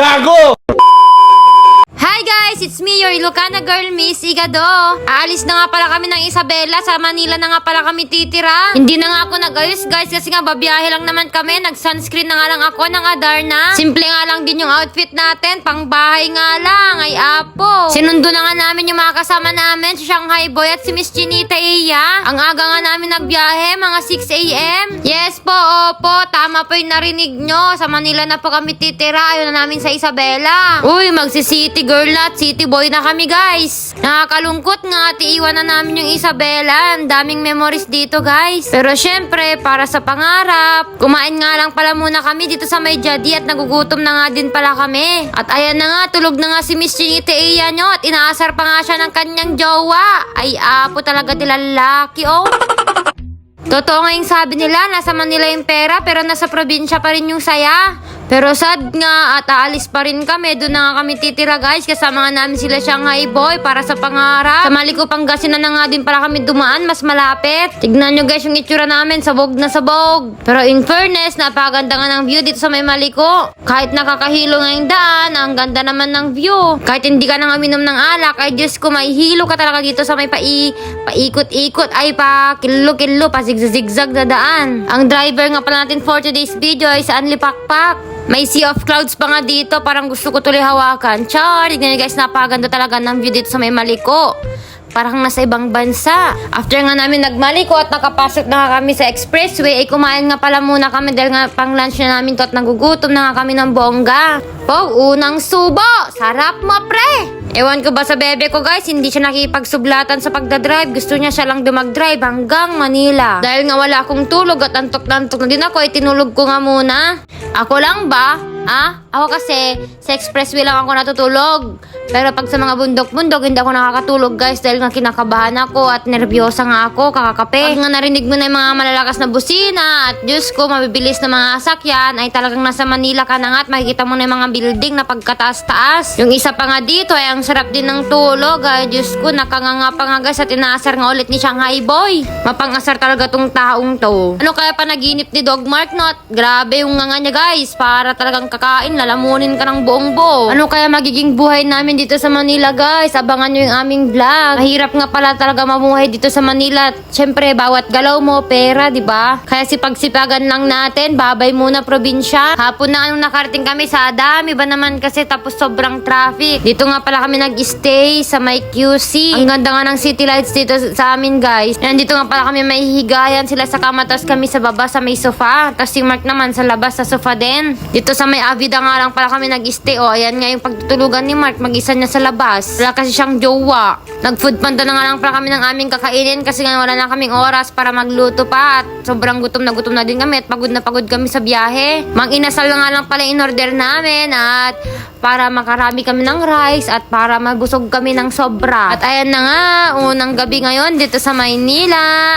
Gago! Hi guys! It's me, your Ilocana girl, Miss Igado. Aalis na nga pala kami ng Isabela. Sa Manila na nga pala kami titira. Hindi na nga ako nag-ayos guys kasi nga babiyahe lang naman kami. Nag-sunscreen na nga lang ako ng Adarna. Simple nga lang din yung outfit natin. Pang bahay nga lang. Ay apo. Sinundo na nga namin yung mga kasama namin. Si Shanghai Boy at si Miss Chinita Iya. Ang aga nga namin nagbiyahe, mga 6 a.m. Yes po, opo. Tama po yung narinig nyo. Sa Manila na po kami titira. Ayaw na namin sa Isabela. Uy, magsi-city girl at city boy na kami guys. Nakakalungkot nga at iiwan na namin yung Isabela. Ang daming memories dito guys. Pero syempre, para sa pangarap, kumain nga lang pala muna kami dito sa May Jadi at nagugutom na nga din pala kami. At ayan na nga, tulog na nga si Miss Chinita Iya nyo at inaasar pa nga siya ng kanyang jowa. Ay apo talaga nila lalaki oh. Totoo nga yung sabi nila, nasa Manila yung pera pero nasa probinsya pa rin yung saya. Pero sad nga at aalis pa rin kami. Doon na nga kami titira guys. Kasama nga namin sila Shanghai Boy para sa pangarap. Sa Maliko Pangasinan na nga din para kami dumaan. Mas malapit. Tignan nyo guys yung itsura namin. Sabog na sabog. Pero in fairness, napakaganda nga ng view dito sa may Maliko. Kahit nakakahilo nga yung daan, ang ganda naman ng view. Kahit hindi ka nang uminom ng alak, ay Diyos ko, may hilo ka talaga dito sa may paikot-ikot. Ay pa kilo-kilo, pa zigzag na daan. Ang driver nga pala natin for today's video ay si Anli Pakpak. May sea of clouds pa nga dito. Parang gusto ko tuloy hawakan. Char! Tignan nyo guys, napakaganda talaga ng view dito sa may Maliko. Parang nasa ibang bansa. After nga namin nagmaliko at nakapasok na nga kami sa expressway, ay kumain nga pala muna kami dahil nga pang lunch na namin to at nagugutom na nga kami ng bongga. Unang subo! Sarap mo, pre! Ewan ko ba sa bebe ko guys, hindi siya nakipagsublatan sa pagdadrive. Gusto niya siya lang dumag-drive hanggang Manila. Dahil nga wala akong tulog at antok-antok na din ako, ay tinulog ko nga muna. Ako lang ba? Ako kasi sa expressway lang ako natutulog. Pero pag sa mga bundok-bundok, hindi ako nakakatulog guys dahil nga kinakabahan ako at nervyosa nga ako, kakakape. Pag nga narinig mo na yung mga malalakas na busina at Diyos ko, mabibilis na mga sasakyan, ay talagang nasa Manila ka na nga at makikita mo na yung mga building na pagkataas-taas. Yung isa pa nga dito ay ang sarap din ng tulog. Ay Diyos ko, nakanganga pa nga guys at inaasar nga ulit ni Shanghai Boy. Mapangasar talaga tong taong to. Ano kaya panaginip ni Dog Mark Not? Grabe yung nga niya guys, para talagang kakain, lalamunin ka ng buong buo. Ano kaya magiging buhay namin dito sa Manila guys? Abangan nyo yung aming vlog. Mahirap nga pala talaga mamuhay dito sa Manila. Siyempre, bawat galaw mo, pera, di ba? Kaya sipagsipagan lang natin, babay muna probinsya. Hapon na anong nakarating kami sa dami ba naman kasi tapos sobrang traffic. Dito nga pala kami nag-stay sa may QC. Ang ganda nga ng city lights dito sa amin guys. Nandito nga pala kami may higayan sila sa kama, tapos kami sa baba sa may sofa. Tapos si Mark naman sa labas sa sofa din. Dito sa may Avida nga lang pala kami nag-stay. Ayan nga yung pagtutulugan ni Mark. Mag-isa niya sa labas. Wala kasi siyang jowa. Nag-food panda na nga lang pala kami ng aming kakainin kasi nga wala na kaming oras para magluto pa. At sobrang gutom na din kami at pagod na pagod kami sa biyahe. Mang-inasal nga lang pala in order namin at para makarami kami ng rice at para mabusog kami ng sobra. At ayan na nga, unang gabi ngayon dito sa Maynila.